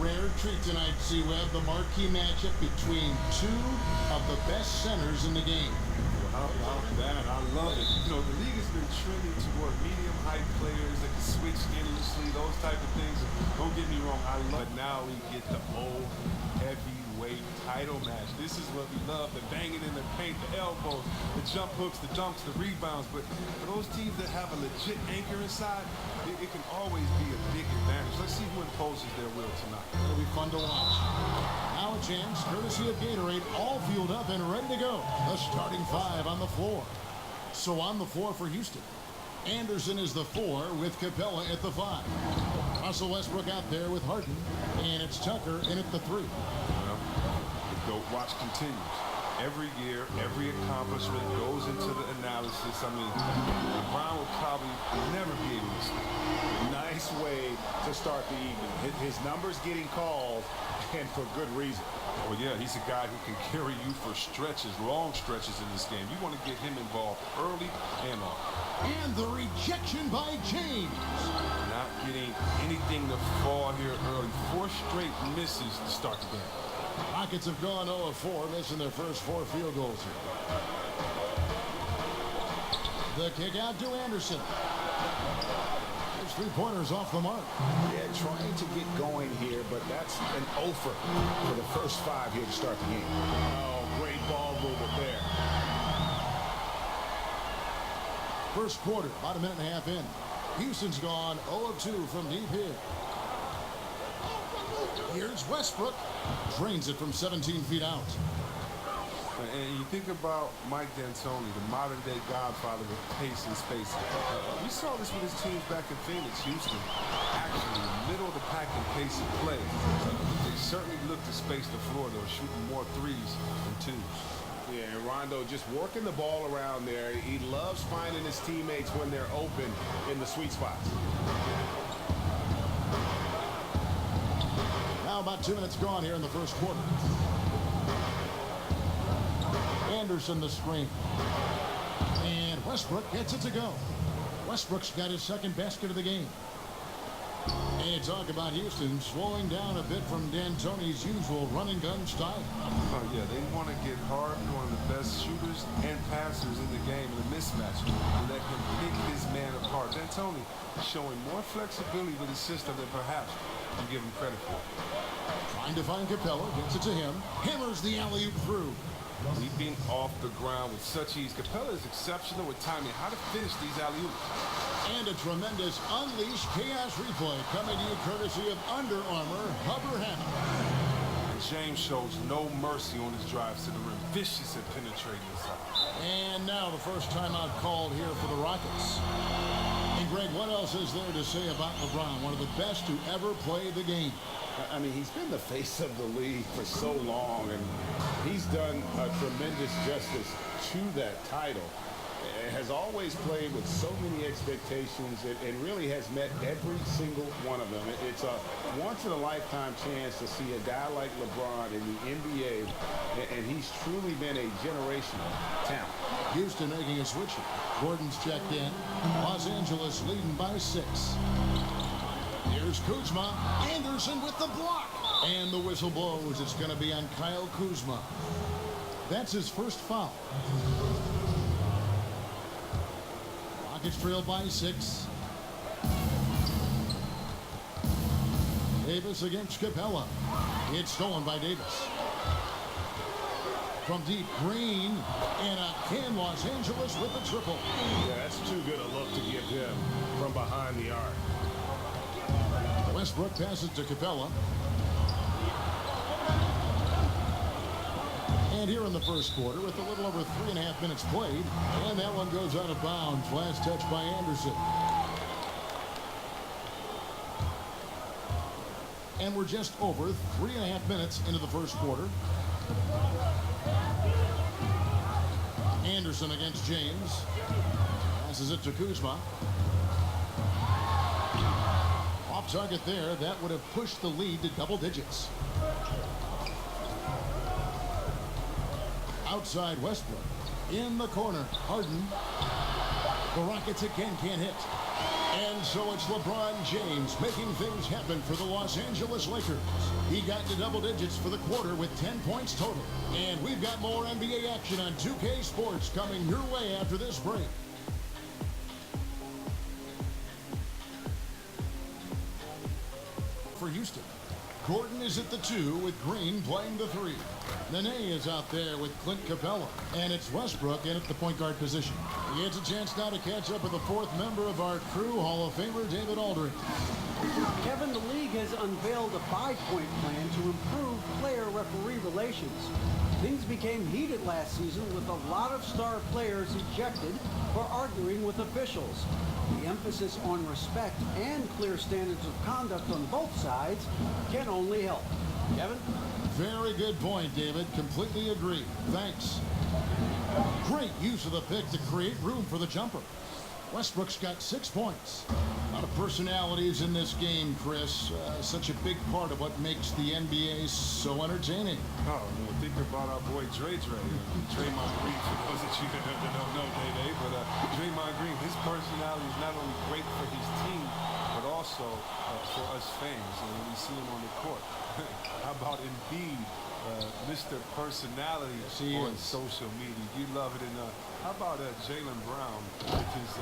rare treat tonight, C-Web, the marquee matchup between two of the best centers in the game. How about that? I love it. You know, the league has been trending toward medium height players that can switch endlessly, those type of things. Don't get me wrong, I love it. Now we get the old heavyweight title match. This is what we love, the banging in the paint, the elbows, the jump hooks, the dunks, the rebounds. But for those teams that have a legit anchor inside, it can always be a big advantage. Let's see who imposes their will tonight. It'll be fun to watch. Now a chance, courtesy of Gatorade, all fueled up and ready to go. The starting five on the floor. So on the floor for Houston, Anderson is the 4 with Capella at the 5. Russell Westbrook out there with Harden, and it's Tucker in at the 3. Well, the GOAT watch continues. Every year, every accomplishment goes into the analysis. I mean, LeBron will probably never be able to stop. Nice way to start the evening. His numbers getting called, and for good reason. Well, yeah, he's a guy who can carry you for stretches, long stretches in this game. You want to get him involved early and often. And the rejection by James. Not getting anything to fall here early. 4 straight misses to start the game. Rockets have gone 0 of 4, missing their first 4 field goals here. The kick out to Anderson. There's 3-pointers off the mark. Yeah, trying to get going here, but that's an offer for the first 5 here to start the game. Oh, great ball movement there. First quarter, about a minute and a half in. Houston's gone 0 of 2 from deep here. Here's Westbrook. Drains it from 17 feet out. And you think about Mike D'Antoni, the modern-day godfather of pace and space. We saw this with his teams back in Phoenix, Houston. Actually, middle of the pack in pace and play. They certainly look to space the floor, though, shooting more 3s than 2s. Yeah, and Rondo just working the ball around there. He loves finding his teammates when they're open in the sweet spots. Now about 2 minutes gone here in the first quarter. Anderson the screen. And Westbrook gets it to go. Westbrook's got his second basket of the game. And talk about Houston slowing down a bit from D'Antoni's usual run-and-gun style. Oh, yeah, they want to get hard to one of the best shooters and passers in the game in a mismatch and let him pick his man apart. D'Antoni showing more flexibility with his system than perhaps you give him credit for. Trying to find Capella, gets it to him. Hammers the alley-oop through. Leaping off the ground with such ease. Capella is exceptional with timing. How to finish these alley-oops. And a tremendous Unleash Chaos replay coming to you courtesy of Under Armour Hover Hammer. And James shows no mercy on his drives to the rim. Vicious at penetrating inside. And now the first timeout called here for the Rockets. And Greg, what else is there to say about LeBron? One of the best to ever play the game. I mean, he's been the face of the league for so long, and he's done a tremendous justice to that title. Has always played with so many expectations and really has met every single one of them. It's a once-in-a-lifetime chance to see a guy like LeBron in the NBA, and he's truly been a generational talent. Houston making a switch. Gordon's checked in. Los Angeles leading by 6. Here's Kuzma. Anderson with the block. And the whistle blows. It's going to be on Kyle Kuzma. That's his first foul. Rockets trail by 6. Davis against Capella. It's stolen by Davis. From deep, Green. And again, Los Angeles with the triple. Yeah, that's too good a look to give him from behind the arc. Westbrook passes to Capella. And here in the first quarter, with a little over 3.5 minutes played, and that one goes out of bounds. Last touch by Anderson. And we're just over 3.5 minutes into the first quarter. Anderson against James. Passes it to Kuzma. Off target there. That would have pushed the lead to double digits. Outside Westbrook. In the corner. Harden. The Rockets again can't hit. And so it's LeBron James making things happen for the Los Angeles Lakers. He got into double digits for the quarter with 10 points total. And we've got more NBA action on 2K Sports coming your way after this break. For Houston, Gordon is at the 2 with Green playing the 3. Nene is out there with Clint Capella. And it's Westbrook in at the point guard position. He gets a chance now to catch up with the 4th member of our crew, Hall of Famer David Aldridge. Kevin, the league has unveiled a 5-point plan to improve player-referee relations. Things became heated last season with a lot of star players ejected for arguing with officials. The emphasis on respect and clear standards of conduct on both sides can only help. Kevin? Very good point, David. Completely agree. Thanks. Great use of the pick to create room for the jumper. Westbrook's got 6 points. A lot of personalities in this game, Chris. Such a big part of what makes the NBA so entertaining. Oh, well, think about our boy Draymond Green, for those that you don't know, Day, but Draymond Green, his personality is not only great for his team, but also for us fans, and when we see him on the court. How about Embiid, Mr. Personality on social media? You love it. And how about Jaylen Brown with his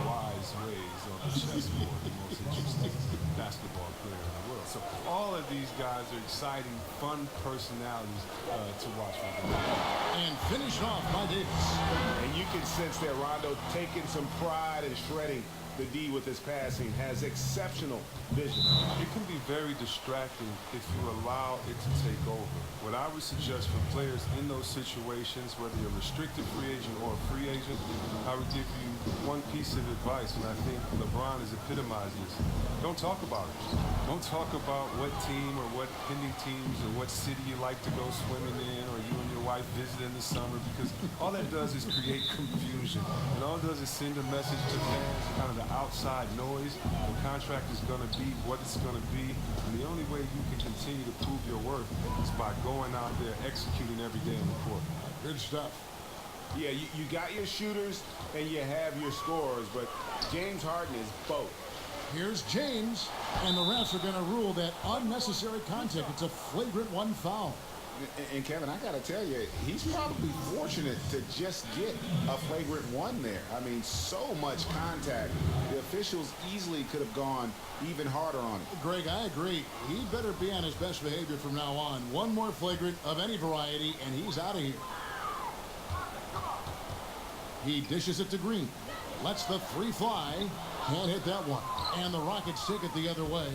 wise ways on the chessboard, the most interesting basketball player in the world. So all of these guys are exciting, fun personalities to watch for them. And finished off by Davis. And you can sense that Rondo taking some pride in shredding the D with his passing, has exceptional vision. It can be very distracting if you allow it to take over. What I would suggest for players in those situations, whether you're a restricted free agent or a free agent, I would give you one piece of advice, and I think LeBron is epitomizing this. Don't talk about it. Don't talk about what team or what pending teams or what city you like to go swimming in, or you and your wife visit in the summer, because all that does is create confusion. And all it does is send a message to fans, kind of the outside noise. The contract is going to be what it's going to be, and the only way you can continue to prove your worth is by going out there executing every day on the court. Good stuff. Yeah, you got your shooters and you have your scorers, but James Harden is both. Here's James, and the refs are going to rule that unnecessary contact. It's a flagrant 1 foul. And Kevin, I got to tell you, he's probably fortunate to just get a flagrant 1 there. I mean, so much contact. The officials easily could have gone even harder on it. Greg, I agree. He better be on his best behavior from now on. One more flagrant of any variety, and he's out of here. He dishes it to Green. Lets the 3 fly. Can't hit that one. And the Rockets take it the other way.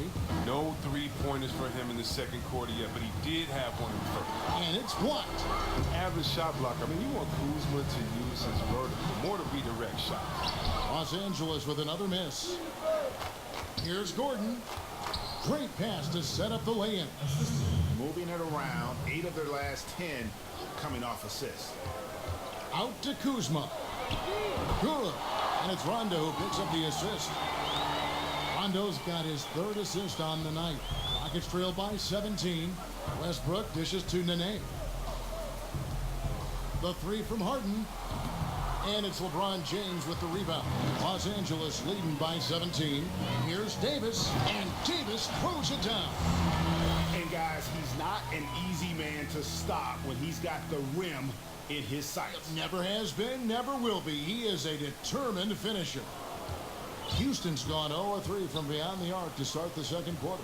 No 3-pointers for him in the second quarter yet, but he did have one in the first. And it's blocked. Average shot block. I mean, you want Kuzma to use his vertical, more to redirect shots. Los Angeles with another miss. Here's Gordon. Great pass to set up the lay-in. Moving it around, 8 of their last 10 coming off assists. Out to Kuzma. Good. And it's Rondo who picks up the assist. Rondo's got his 3rd assist on the night. Rockets trail by 17. Westbrook dishes to Nene. The 3 from Harden. And it's LeBron James with the rebound. Los Angeles leading by 17. Here's Davis. And Davis throws it down. And guys, he's not an easy man to stop when he's got the rim in his sights. Never has been, never will be. He is a determined finisher. Houston's gone 0-3 from beyond the arc to start the second quarter.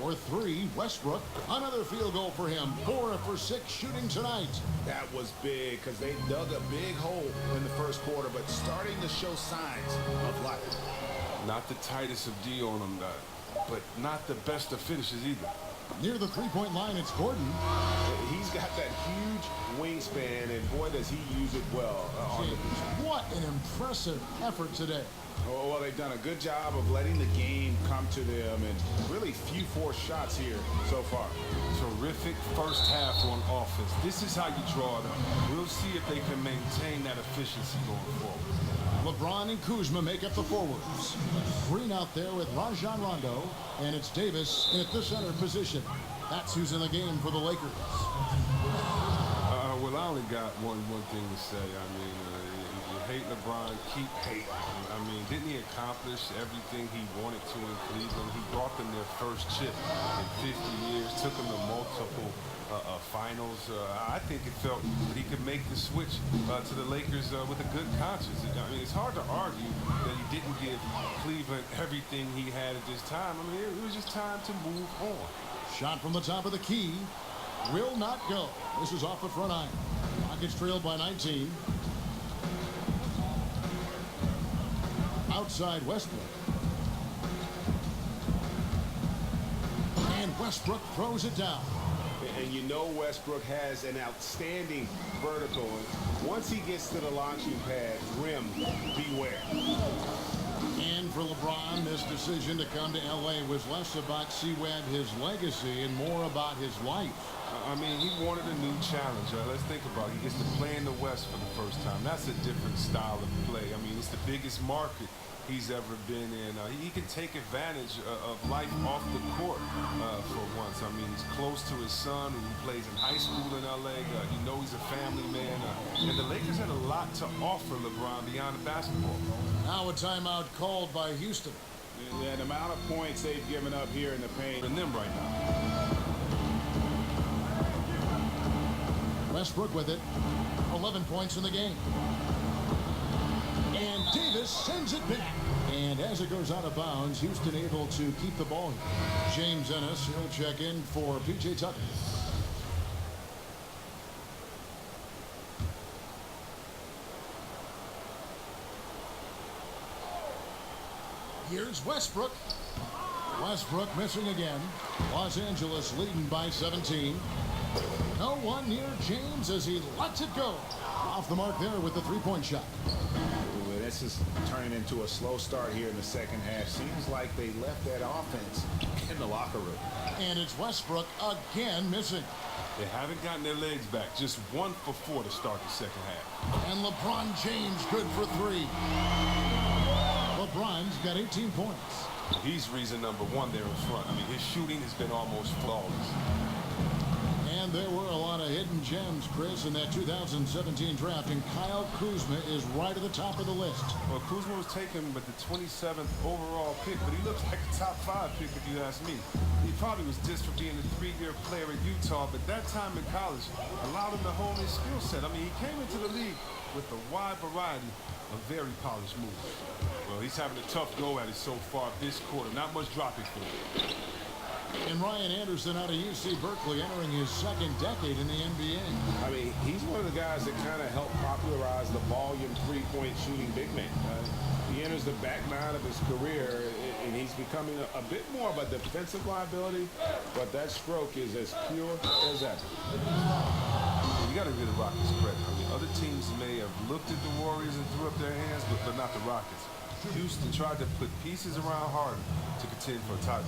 For 3, Westbrook. Another field goal for him. 4 for 6 shooting tonight. That was big because they dug a big hole in the first quarter, but starting to show signs of life. Not the tightest of D on him, but not the best of finishes either. Near the 3-point line, it's Gordon. He's got that huge wingspan, and boy, does he use it well on the beach. What an impressive effort today. Oh, well, they've done a good job of letting the game come to them, and really few forced shots here so far. Terrific first half on offense. This is how you draw it up. We'll see if they can maintain that efficiency going forward. LeBron and Kuzma make up the forwards. Green out there with Rajon Rondo, and it's Davis at the center position. That's who's in the game for the Lakers. Well, I only got one thing to say. I mean, you hate LeBron, keep hating. I mean, didn't he accomplish everything he wanted to in Cleveland? He brought them their first chip in 50 years, took them to multiple finals. I think it felt that he could make the switch to the Lakers with a good conscience. I mean, it's hard to argue that he didn't give Cleveland everything he had at this time. I mean, it was just time to move on. Shot from the top of the key. Will not go. This is off the front iron. Rockets trailed by 19. Outside Westbrook. And Westbrook throws it down. And you know Westbrook has an outstanding vertical. And once he gets to the launching pad, rim, beware. And for LeBron, this decision to come to L.A. was less about C-Webb, his legacy, and more about his life. I mean, he wanted a new challenge. Let's think about it. He gets to play in the West for the first time. That's a different style of play. I mean, it's the biggest market he's ever been in. He can take advantage of life off the court for once. I mean, he's close to his son who plays in high school in L.A. You know he's a family man. And the Lakers had a lot to offer LeBron beyond the basketball. Now a timeout called by Houston. And the amount of points they've given up here in the paint. And them right now. Westbrook with it. 11 points in the game. And Davis sends it back. And as it goes out of bounds, Houston able to keep the ball here. James Ennis, he'll check in for P.J. Tucker. Here's Westbrook. Westbrook missing again. Los Angeles leading by 17. No one near James as he lets it go. Off the mark there with the three-point shot. Ooh, this is turning into a slow start here in the second half. Seems like they left that offense in the locker room. And it's Westbrook again missing. They haven't gotten their legs back. Just 1 for 4 to start the second half. And LeBron James good for 3. LeBron's got 18 points. He's reason number 1 there in front. I mean, his shooting has been almost flawless. And there were a lot of hidden gems, Chris, in that 2017 draft, and Kyle Kuzma is right at the top of the list. Well, Kuzma was taken with the 27th overall pick, but he looks like a top 5 pick if you ask me. He probably was just for being a 3-year player at Utah, but that time in college allowed him to hone his skill set. I mean, he came into the league with a wide variety of very polished moves. Well, he's having a tough go at it so far this quarter. Not much dropping for him. And Ryan Anderson out of UC Berkeley entering his second decade in the NBA. I mean, he's one of the guys that kind of helped popularize the volume three-point shooting big man. He enters the back 9 of his career, and he's becoming a bit more of a defensive liability, but that stroke is as pure as ever. You got to give the Rockets credit. I mean, other teams may have looked at the Warriors and threw up their hands, but not the Rockets. Houston tried to put pieces around Harden to contend for a title.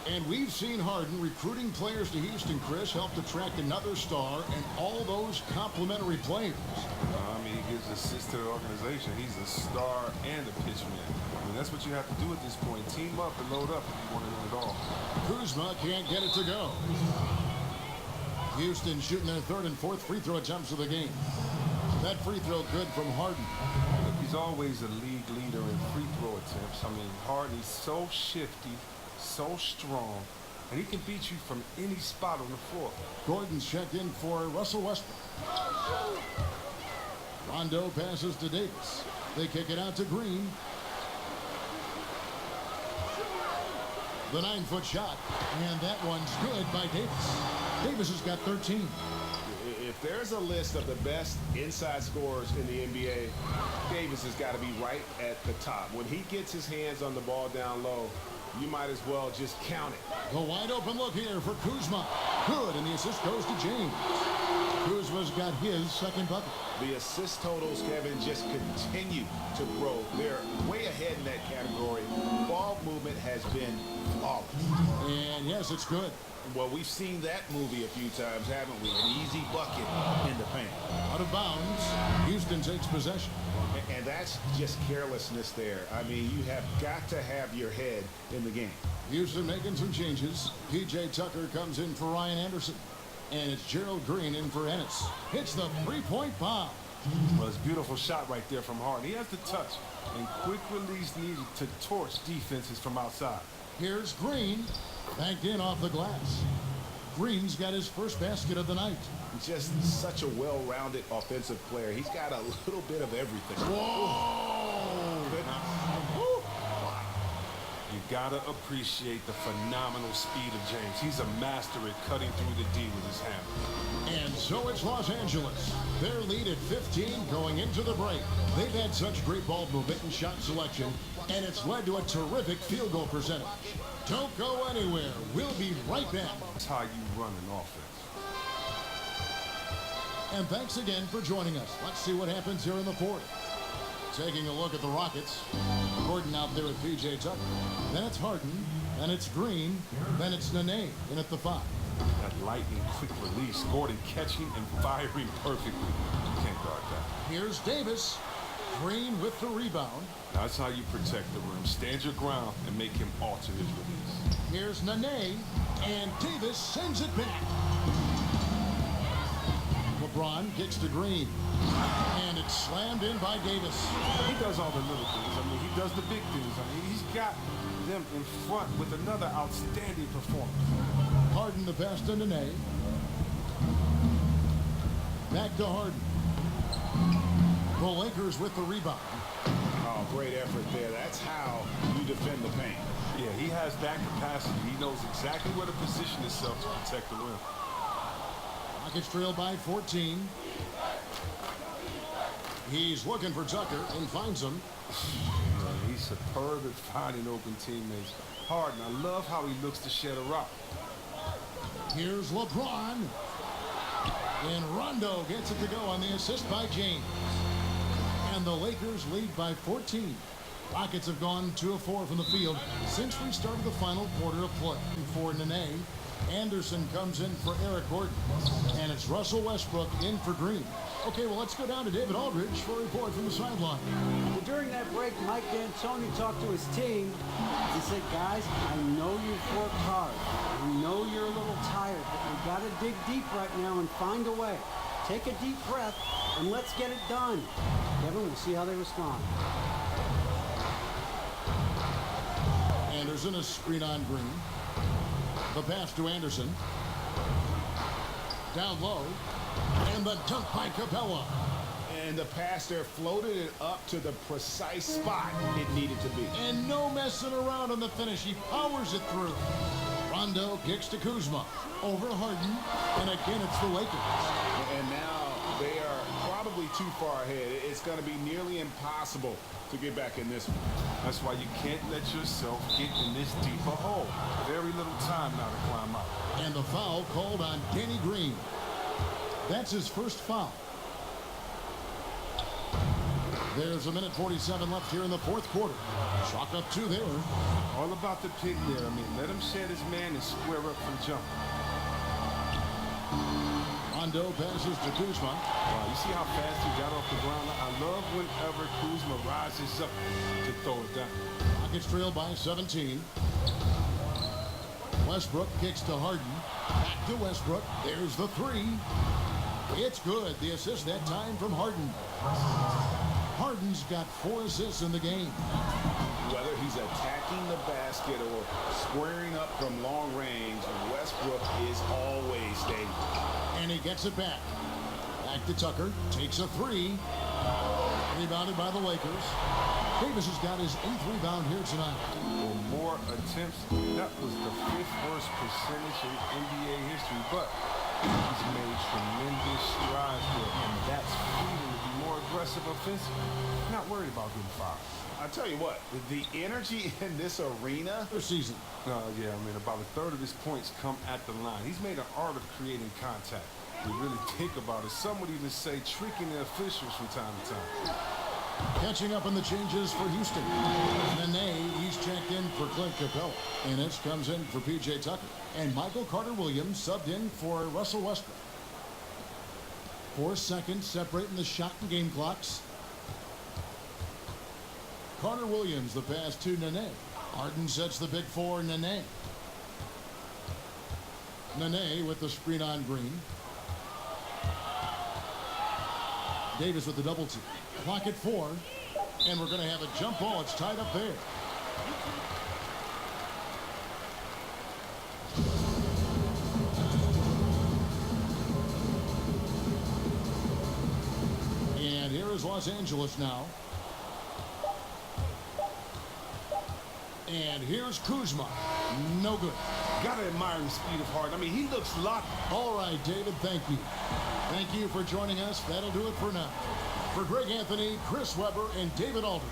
And we've seen Harden recruiting players to Houston, Chris, helped attract another star and all those complimentary players. I mean, he gives assists to the organization. He's a star and a pitchman. I mean, that's what you have to do at this point. Team up and load up if you want to win it all. Kuzma can't get it to go. Houston shooting their 3rd and 4th free throw attempts of the game. That free throw good from Harden. Look, he's always a league leader in free throw attempts. I mean, Harden, he's so shifty, so strong, and he can beat you from any spot on the floor. Gordon's checked in for Russell Westbrook. Rondo passes to Davis. They kick it out to Green. The 9-foot shot, and that one's good by Davis. Davis has got 13. If there's a list of the best inside scorers in the NBA, Davis has got to be right at the top. When he gets his hands on the ball down low, you might as well just count it. The wide open look here for Kuzma. Good, and the assist goes to James. Kuzma's got his second bucket. The assist totals, Kevin, just continue to grow. They're way ahead in that category. Ball movement has been flawless. And yes, it's good. Well, we've seen that movie a few times, haven't we? An easy bucket in the paint. Out of bounds, Houston takes possession. And that's just carelessness there. I mean, you have got to have your head in the game. Houston making some changes. P.J. Tucker comes in for Ryan Anderson. And it's Gerald Green in for Ennis. Hits the three-point bomb. Well, it's a beautiful shot right there from Harden. He has the touch and quick release needed to torch defenses from outside. Here's Green, banked in off the glass. Green's got his first basket of the night. Just such a well-rounded offensive player. He's got a little bit of everything. Whoa! You gotta appreciate the phenomenal speed of James. He's a master at cutting through the D with his hammer. And so it's Los Angeles. Their lead at 15 going into the break. They've had such great ball movement and shot selection, and it's led to a terrific field goal percentage. Don't go anywhere. We'll be right back. That's how you run an offense. And thanks again for joining us. Let's see what happens here in the fourth. Taking a look at the Rockets. Gordon out there with P.J. Tucker. Then it's Harden. Then it's Green. Then it's Nene in at the 5. That lightning quick release. Gordon catching and firing perfectly. You can't guard that. Here's Davis. Green with the rebound. That's how you protect the rim. Stand your ground and make him alter his release. Here's Nene. And Davis sends it back. LeBron kicks to Green. And it's slammed in by Davis. He does all the little things. I mean, he does the big things. I mean, he's got them in front with another outstanding performance. Harden the pass to Nene. Back to Harden. The Lakers with the rebound. Oh, great effort there. That's how you defend the paint. Yeah, he has that capacity. He knows exactly where to position himself to protect the rim. Rockets trail by 14. He's looking for Tucker and finds him. He's superb at finding open teammates. Harden, I love how he looks to shed a rock. Here's LeBron. And Rondo gets it to go on the assist by James. And the Lakers lead by 14. Rockets have gone 2 of 4 from the field since we started the final quarter of play. For Nene, Anderson comes in for Eric Gordon. And it's Russell Westbrook in for Green. Okay, well, let's go down to David Aldridge for a report from the sideline. Well, during that break, Mike D'Antoni talked to his team. He said, guys, I know you've worked hard. I know you're a little tired, but we've got to dig deep right now and find a way. Take a deep breath, and let's get it done. Kevin, we'll see how they respond. Anderson, a screen on Green. The pass to Anderson. Down low. And the dunk by Capella. And the pass there floated it up to the precise spot it needed to be. And no messing around on the finish. He powers it through. Rondo kicks to Kuzma. Over Harden. And again, it's the Lakers. And now they are probably too far ahead. It's going to be nearly impossible to get back in this one. That's why you can't let yourself get in this deeper hole. Very little time now to climb out. And the foul called on Danny Green. That's his first foul. There's a minute 47 left here in the fourth quarter. Chalk up 2 there. All about the pick there. I mean, let him shed his man and square up from jump. Rondo passes to Kuzma. Wow, you see how fast he got off the ground? I love whenever Kuzma rises up to throw it down. Rockets trail by 17. Westbrook kicks to Harden. Back to Westbrook. There's the 3. It's good. The assist that time from Harden. Harden's got 4 assists in the game. Whether he's attacking the basket or squaring up from long range, Westbrook is always dangerous. And he gets it back. Back to Tucker. Takes a 3. Rebounded by the Lakers. Davis has got his 8th rebound here tonight. For more attempts, that was the 5th worst percentage in NBA history, but he's made tremendous strides there, and that's freedom to be more aggressive offensively. Not worried about getting fouled. I tell you what, the energy in this arena. This season. Yeah, I mean, about a third of his points come at the line. He's made an art of creating contact. You really think about it. Some would even say tricking the officials from time to time. Catching up on the changes for Houston. Nene, he's checked in for Clint Capella. Ennis comes in for P.J. Tucker. And Michael Carter-Williams subbed in for Russell Westbrook. 4 seconds separating the shot and game clocks. Carter-Williams, the pass to Nene. Harden sets the big 4, Nene. Nene with the screen on Green. Davis with the double team. Clock at 4. And we're going to have a jump ball. It's tied up there. And here is Los Angeles now. And here's Kuzma. No good. Gotta admire his speed of heart. I mean, he looks locked. All right, David, thank you. Thank you for joining us. That'll do it for now. For Greg Anthony, Chris Webber, and David Aldridge,